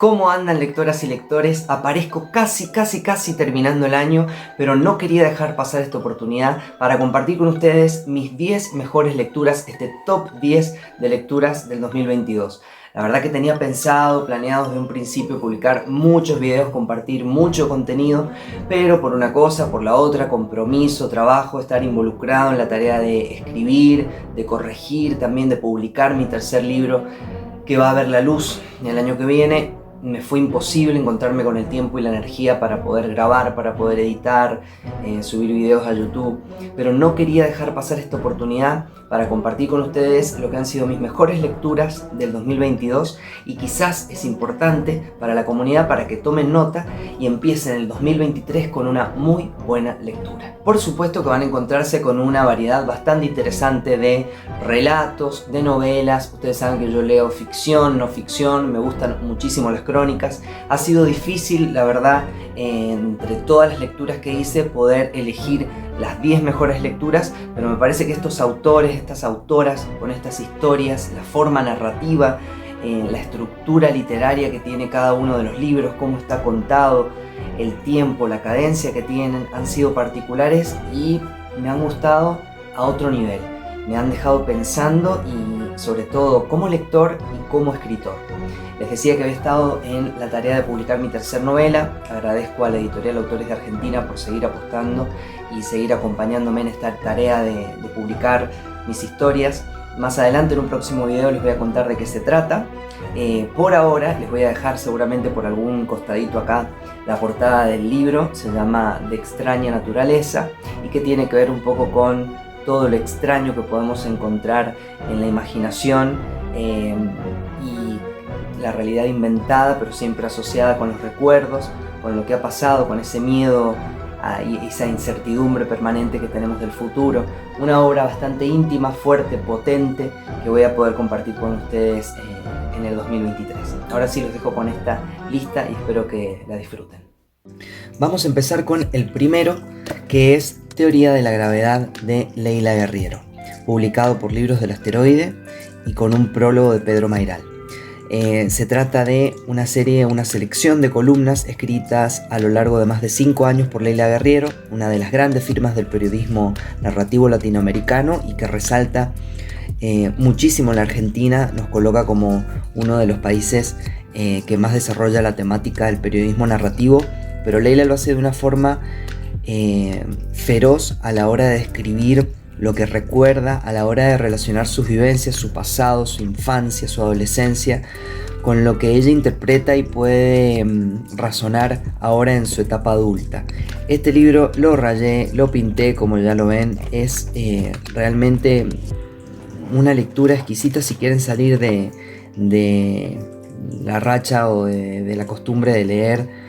¿Cómo andan lectoras y lectores? Aparezco casi terminando el año, pero no quería dejar pasar esta oportunidad para compartir con ustedes mis 10 mejores lecturas, este top 10 de lecturas del 2022. La verdad que tenía planeado desde un principio publicar muchos videos, compartir mucho contenido, pero por una cosa, por la otra, compromiso, trabajo, estar involucrado en la tarea de escribir, de corregir, también de publicar mi tercer libro que va a ver la luz el año que viene. Me fue imposible encontrarme con el tiempo y la energía para poder grabar, para poder editar, subir videos a YouTube, pero no quería dejar pasar esta oportunidad para compartir con ustedes lo que han sido mis mejores lecturas del 2022 y quizás es importante para la comunidad para que tomen nota y empiecen el 2023 con una muy buena lectura. Por supuesto que van a encontrarse con una variedad bastante interesante de relatos, de novelas. Ustedes saben que yo leo ficción, no ficción, me gustan muchísimo las crónicas. Ha sido difícil, la verdad, entre todas las lecturas que hice, poder elegir las 10 mejores lecturas, pero me parece que estos autores, estas autoras, con estas historias, la forma narrativa, la estructura literaria que tiene cada uno de los libros, cómo está contado, el tiempo, la cadencia que tienen, han sido particulares y me han gustado a otro nivel. Me han dejado pensando y sobre todo como lector y como escritor. Les decía que había estado en la tarea de publicar mi tercer novela. Agradezco a la editorial Autores de Argentina por seguir apostando y seguir acompañándome en esta tarea de publicar mis historias. Más adelante en un próximo video les voy a contar de qué se trata. Por ahora les voy a dejar seguramente por algún costadito acá la portada del libro. Se llama De extraña naturaleza y que tiene que ver un poco con todo lo extraño que podemos encontrar en la imaginación y la realidad inventada, pero siempre asociada con los recuerdos, con lo que ha pasado, con ese miedo y esa incertidumbre permanente que tenemos del futuro. Una obra bastante íntima, fuerte, potente, que voy a poder compartir con ustedes en el 2023. Ahora sí los dejo con esta lista y espero que la disfruten. Vamos a empezar con el primero, que es Teoría de la Gravedad de Leila Guerriero, publicado por Libros del Asteroide y con un prólogo de Pedro Mayral. Se trata de una selección de columnas escritas a lo largo de más de 5 años por Leila Guerriero, una de las grandes firmas del periodismo narrativo latinoamericano y que resalta muchísimo en la Argentina, nos coloca como uno de los países que más desarrolla la temática del periodismo narrativo, pero Leila lo hace de una forma feroz a la hora de describir lo que recuerda, a la hora de relacionar sus vivencias, su pasado, su infancia, su adolescencia, con lo que ella interpreta y puede razonar ahora en su etapa adulta. Este libro lo rayé, lo pinté, como ya lo ven, es realmente una lectura exquisita si quieren salir de la racha o de la costumbre de leer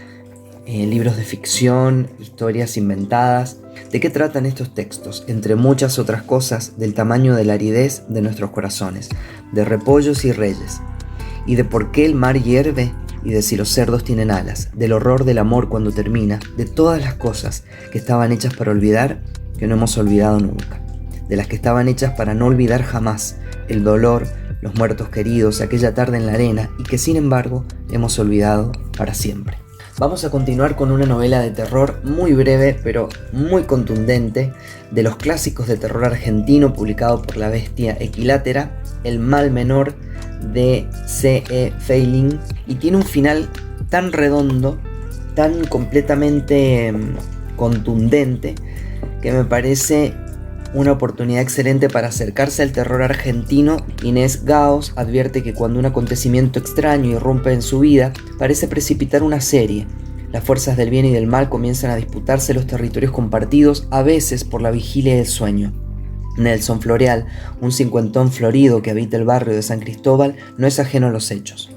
libros de ficción, historias inventadas. ¿De qué tratan estos textos? Entre muchas otras cosas, del tamaño de la aridez de nuestros corazones, de repollos y reyes, y de por qué el mar hierve, y de si los cerdos tienen alas, del horror del amor cuando termina, de todas las cosas que estaban hechas para olvidar, que no hemos olvidado nunca, de las que estaban hechas para no olvidar jamás, el dolor, los muertos queridos, aquella tarde en la arena, y que sin embargo hemos olvidado para siempre. Vamos a continuar con una novela de terror muy breve pero muy contundente, de los clásicos de terror argentino, publicado por La Bestia Equilátera, El mal menor de C.E. Feiling, y tiene un final tan redondo, tan completamente contundente, que me parece una oportunidad excelente para acercarse al terror argentino. Inés Gaos advierte que cuando un acontecimiento extraño irrumpe en su vida, parece precipitar una serie. Las fuerzas del bien y del mal comienzan a disputarse los territorios compartidos, a veces por la vigilia del sueño. Nelson Floreal, un cincuentón florido que habita el barrio de San Cristóbal, no es ajeno a los hechos.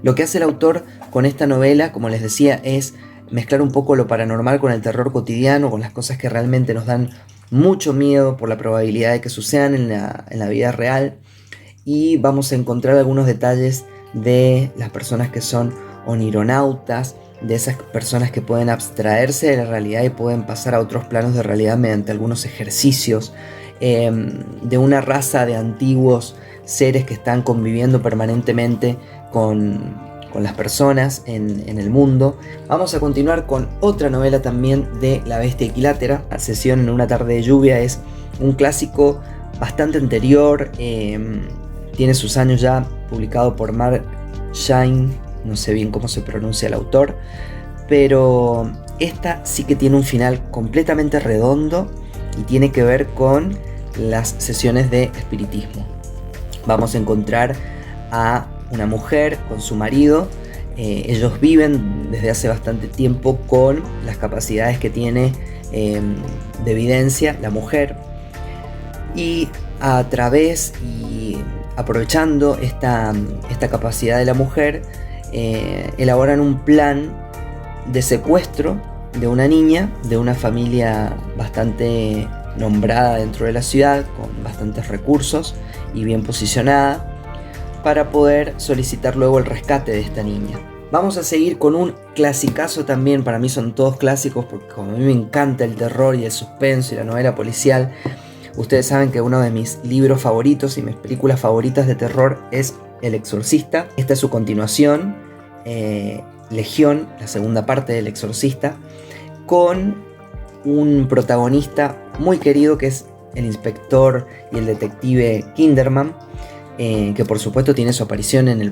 Lo que hace el autor con esta novela, como les decía, es mezclar un poco lo paranormal con el terror cotidiano, con las cosas que realmente nos dan mucho miedo por la probabilidad de que sucedan en la vida real, y vamos a encontrar algunos detalles de las personas que son onironautas, de esas personas que pueden abstraerse de la realidad y pueden pasar a otros planos de realidad mediante algunos ejercicios, de una raza de antiguos seres que están conviviendo permanentemente con con las personas en el mundo. Vamos a continuar con otra novela también de La Bestia Equilátera. La Sesión en una tarde de lluvia es un clásico bastante anterior, tiene sus años ya, publicado por Mark Shine, no sé bien cómo se pronuncia el autor, pero esta sí que tiene un final completamente redondo y tiene que ver con las sesiones de espiritismo. Vamos a encontrar a una mujer con su marido. Ellos viven desde hace bastante tiempo con las capacidades que tiene de evidencia la mujer, y a través y aprovechando esta capacidad de la mujer, elaboran un plan de secuestro de una niña de una familia bastante nombrada dentro de la ciudad, con bastantes recursos y bien posicionada, para poder solicitar luego el rescate de esta niña. Vamos a seguir con un clasicazo también. Para mí son todos clásicos porque como a mí me encanta el terror y el suspenso y la novela policial, ustedes saben que uno de mis libros favoritos y mis películas favoritas de terror es El Exorcista. Esta es su continuación, Legión, la segunda parte del Exorcista, con un protagonista muy querido que es el inspector y el detective Kinderman, que por supuesto tiene su aparición en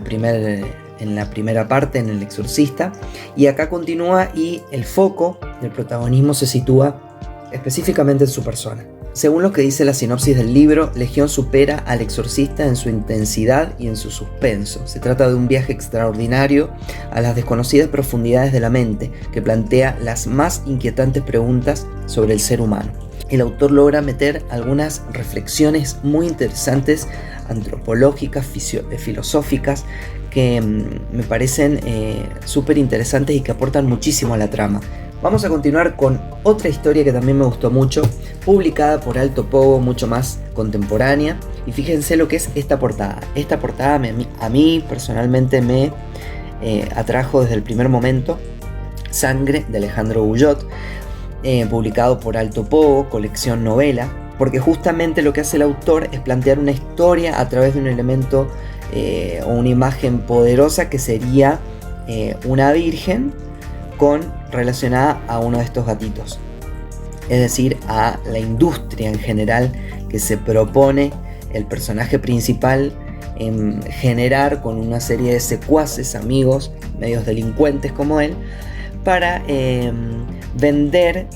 la primera parte, en El Exorcista, y acá continúa, y el foco del protagonismo se sitúa específicamente en su persona. Según lo que dice la sinopsis del libro, Legión supera al Exorcista en su intensidad y en su suspenso. Se trata de un viaje extraordinario a las desconocidas profundidades de la mente, que plantea las más inquietantes preguntas sobre el ser humano. El autor logra meter algunas reflexiones muy interesantes, antropológicas, filosóficas, que me parecen súper interesantes y que aportan muchísimo a la trama. Vamos a continuar con otra historia que también me gustó mucho, publicada por Alto Pogo, mucho más contemporánea. Y fíjense lo que es esta portada. Esta portada a mí personalmente me atrajo desde el primer momento. Sangre, de Alejandro Guyot, publicado por Alto Pogo, colección novela, porque justamente lo que hace el autor es plantear una historia a través de un elemento o una imagen poderosa que sería una virgen relacionada a uno de estos gatitos, es decir, a la industria en general que se propone el personaje principal en generar con una serie de secuaces, amigos, medios delincuentes como él, para vender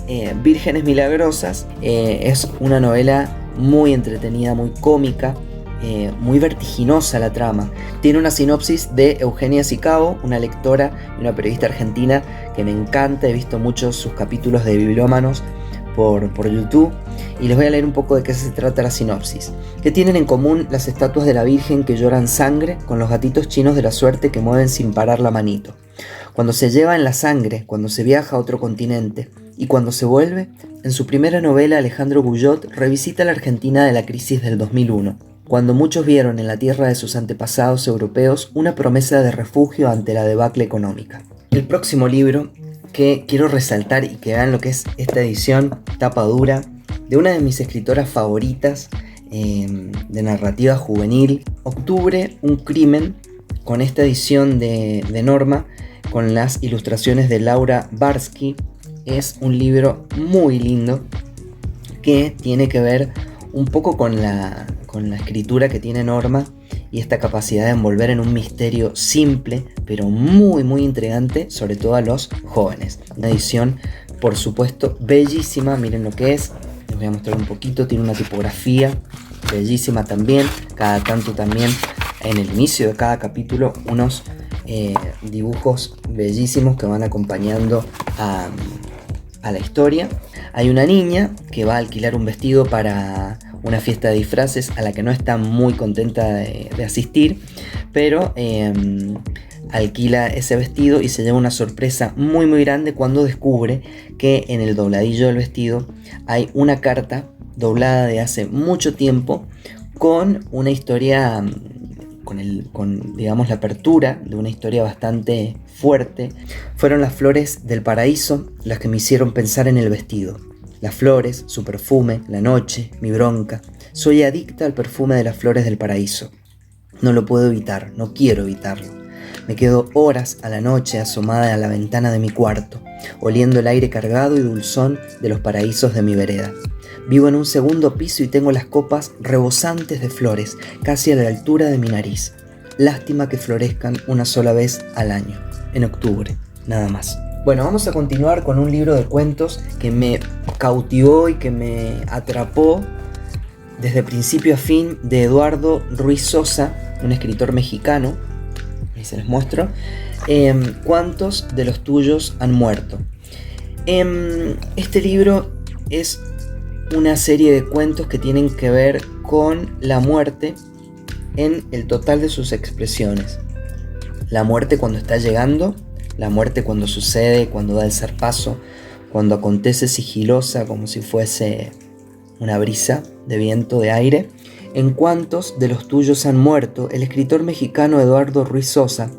vírgenes milagrosas. Es una novela muy entretenida, muy cómica, muy vertiginosa la trama. Tiene una sinopsis de Eugenia Sicabo, una lectora y una periodista argentina que me encanta. He visto muchos sus capítulos de Bibliómanos por YouTube, y les voy a leer un poco de qué se trata la sinopsis. ¿Qué tienen en común las estatuas de la Virgen que lloran sangre con los gatitos chinos de la suerte que mueven sin parar la manito? Cuando se lleva en la sangre, cuando se viaja a otro continente y cuando se vuelve, en su primera novela Alejandro Guyot revisita la Argentina de la crisis del 2001, cuando muchos vieron en la tierra de sus antepasados europeos una promesa de refugio ante la debacle económica. El próximo libro que quiero resaltar y que vean lo que es esta edición, tapa dura, de una de mis escritoras favoritas de narrativa juvenil, Octubre, un crimen, con esta edición de Norma, con las ilustraciones de Laura Barsky. Es un libro muy lindo que tiene que ver un poco con la escritura que tiene Norma y esta capacidad de envolver en un misterio simple pero muy muy intrigante, sobre todo a los jóvenes. Una edición, por supuesto, bellísima. Miren lo que es, les voy a mostrar un poquito. Tiene una tipografía bellísima también, cada tanto también en el inicio de cada capítulo unos dibujos bellísimos que van acompañando a la historia. Hay una niña que va a alquilar un vestido para una fiesta de disfraces a la que no está muy contenta de asistir, pero alquila ese vestido y se lleva una sorpresa muy muy grande cuando descubre que en el dobladillo del vestido hay una carta doblada de hace mucho tiempo con una historia, con digamos la apertura de una historia bastante fuerte. Fueron las flores del paraíso las que me hicieron pensar en el vestido. Las flores, su perfume, la noche, mi bronca. Soy adicta al perfume de las flores del paraíso. No lo puedo evitar, no quiero evitarlo. Me quedo horas a la noche asomada a la ventana de mi cuarto, oliendo el aire cargado y dulzón de los paraísos de mi vereda. Vivo en un segundo piso y tengo las copas rebosantes de flores, casi a la altura de mi nariz. Lástima que florezcan una sola vez al año, en octubre, nada más. Bueno, vamos a continuar con un libro de cuentos que me cautivó y que me atrapó desde principio a fin, de Eduardo Ruiz Sosa, un escritor mexicano. Ahí se les muestro. ¿Cuántos de los tuyos han muerto? Este libro es una serie de cuentos que tienen que ver con la muerte en el total de sus expresiones. La muerte cuando está llegando, la muerte cuando sucede, cuando da el zarpazo, cuando acontece sigilosa como si fuese una brisa de viento, de aire. En ¿Cuántos de los tuyos han muerto?, el escritor mexicano Eduardo Ruiz Sosa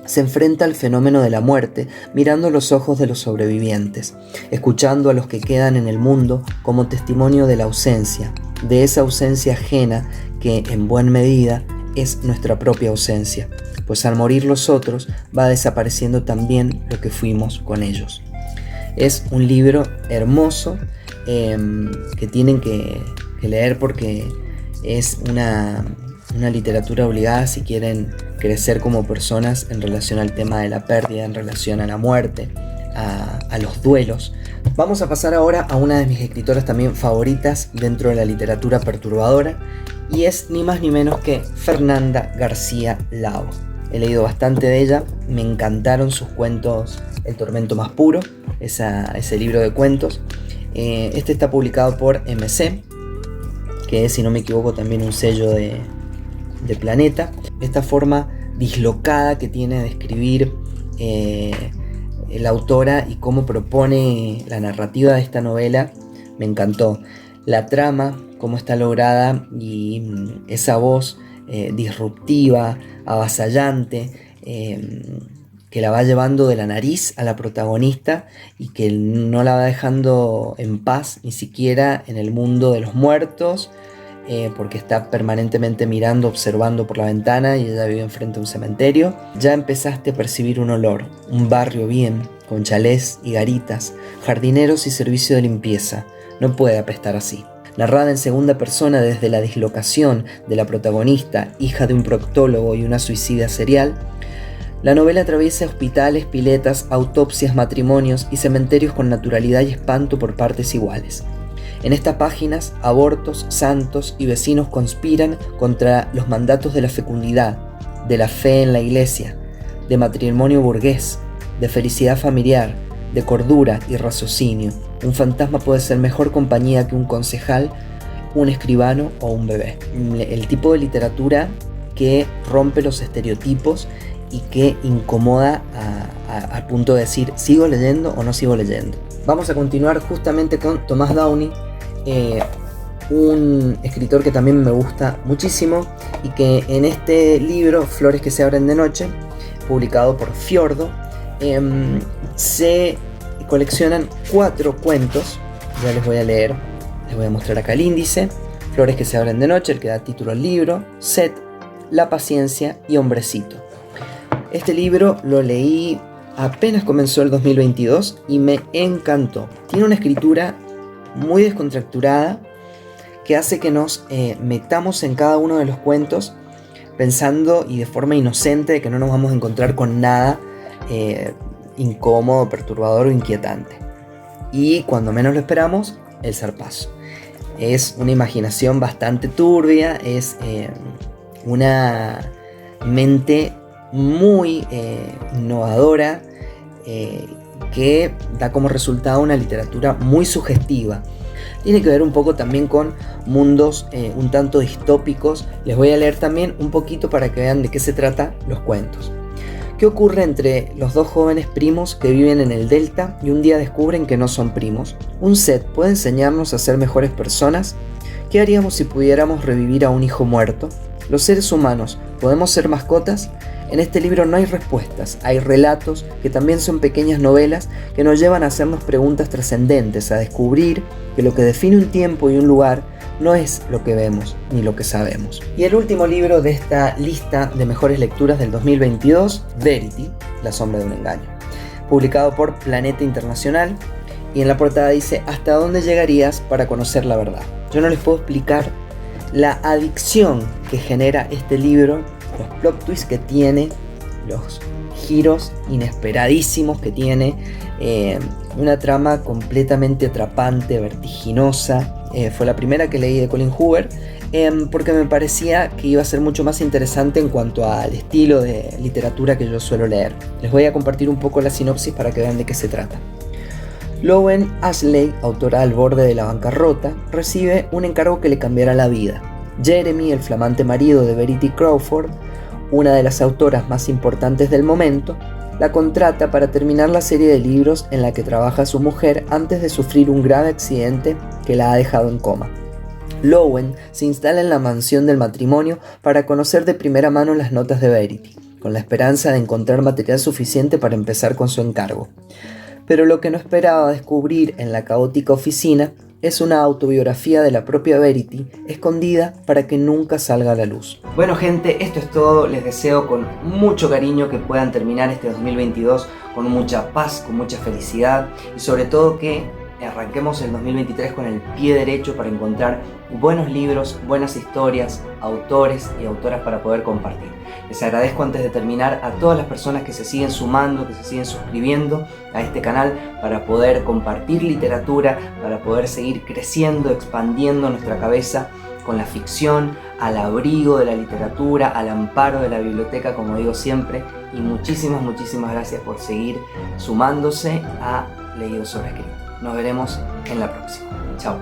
se enfrenta al fenómeno de la muerte mirando los ojos de los sobrevivientes, escuchando a los que quedan en el mundo como testimonio de la ausencia, de esa ausencia ajena que en buena medida es nuestra propia ausencia, pues al morir los otros va desapareciendo también lo que fuimos con ellos. Es un libro hermoso que tienen que leer porque es una literatura obligada si quieren crecer como personas en relación al tema de la pérdida, en relación a la muerte, a los duelos. Vamos a pasar ahora a una de mis escritoras también favoritas dentro de la literatura perturbadora, y es ni más ni menos que Fernanda García Lao. He leído bastante de ella, me encantaron sus cuentos El tormento más puro, ese libro de cuentos. Este está publicado por MC, que es, si no me equivoco, también un sello de Planeta. Esta forma dislocada que tiene de escribir la autora y cómo propone la narrativa de esta novela me encantó. La trama, cómo está lograda, y esa voz disruptiva, avasallante, que la va llevando de la nariz a la protagonista y que no la va dejando en paz ni siquiera en el mundo de los muertos, porque está permanentemente mirando, observando por la ventana, y ella vive enfrente de un cementerio. Ya empezaste a percibir un olor, un barrio bien, con chalés y garitas, jardineros y servicio de limpieza. No puede apestar así. Narrada en segunda persona desde la dislocación de la protagonista, hija de un proctólogo y una suicida serial, la novela atraviesa hospitales, piletas, autopsias, matrimonios y cementerios con naturalidad y espanto por partes iguales. En estas páginas, abortos, santos y vecinos conspiran contra los mandatos de la fecundidad, de la fe en la iglesia, de matrimonio burgués, de felicidad familiar, de cordura y raciocinio. Un fantasma puede ser mejor compañía que un concejal, un escribano o un bebé. El tipo de literatura que rompe los estereotipos y que incomoda al punto de decir, ¿sigo leyendo o no sigo leyendo? Vamos a continuar justamente con Thomas Downey, un escritor que también me gusta muchísimo, y que en este libro, Flores que se abren de noche, publicado por Fiordo, se coleccionan 4 cuentos. Ya les voy a leer, les voy a mostrar acá el índice. Flores que se abren de noche, el que da título al libro, Set, La paciencia y Hombrecito. Este libro lo leí apenas comenzó el 2022 y me encantó. Tiene una escritura muy descontracturada que hace que nos metamos en cada uno de los cuentos pensando, y de forma inocente, de que no nos vamos a encontrar con nada incómodo, perturbador o inquietante. Y cuando menos lo esperamos, el zarpazo. Es una imaginación bastante turbia, es una mente muy innovadora, que da como resultado una literatura muy sugestiva. Tiene que ver un poco también con mundos un tanto distópicos. Les voy a leer también un poquito para que vean de qué se trata los cuentos. ¿Qué ocurre entre los 2 jóvenes primos que viven en el Delta y un día descubren que no son primos? ¿Un set puede enseñarnos a ser mejores personas? ¿Qué haríamos si pudiéramos revivir a un hijo muerto? ¿Los seres humanos podemos ser mascotas? En este libro no hay respuestas, hay relatos que también son pequeñas novelas que nos llevan a hacernos preguntas trascendentes, a descubrir que lo que define un tiempo y un lugar no es lo que vemos ni lo que sabemos. Y el último libro de esta lista de mejores lecturas del 2022, Verity, La sombra de un engaño, publicado por Planeta Internacional, y en la portada dice: ¿hasta dónde llegarías para conocer la verdad? Yo no les puedo explicar la adicción que genera este libro, los plot twists que tiene, los giros inesperadísimos que tiene, una trama completamente atrapante, vertiginosa. Fue la primera que leí de Colin Hoover, porque me parecía que iba a ser mucho más interesante en cuanto al estilo de literatura que yo suelo leer. Les voy a compartir un poco la sinopsis para que vean de qué se trata. Lowen Ashley, autora al borde de la bancarrota, recibe un encargo que le cambiará la vida. Jeremy, el flamante marido de Verity Crawford, una de las autoras más importantes del momento, la contrata para terminar la serie de libros en la que trabaja su mujer antes de sufrir un grave accidente que la ha dejado en coma. Lowen se instala en la mansión del matrimonio para conocer de primera mano las notas de Verity, con la esperanza de encontrar material suficiente para empezar con su encargo. Pero lo que no esperaba descubrir en la caótica oficina es una autobiografía de la propia Verity, escondida para que nunca salga a la luz. Bueno gente, esto es todo. Les deseo con mucho cariño que puedan terminar este 2022 con mucha paz, con mucha felicidad, y sobre todo que arranquemos el 2023 con el pie derecho para encontrar buenos libros, buenas historias, autores y autoras para poder compartir. Les agradezco antes de terminar a todas las personas que se siguen sumando, que se siguen suscribiendo a este canal para poder compartir literatura, para poder seguir creciendo, expandiendo nuestra cabeza con la ficción, al abrigo de la literatura, al amparo de la biblioteca, como digo siempre. Y muchísimas gracias por seguir sumándose a Leído sobre Escrito. Nos veremos en la próxima. Chao.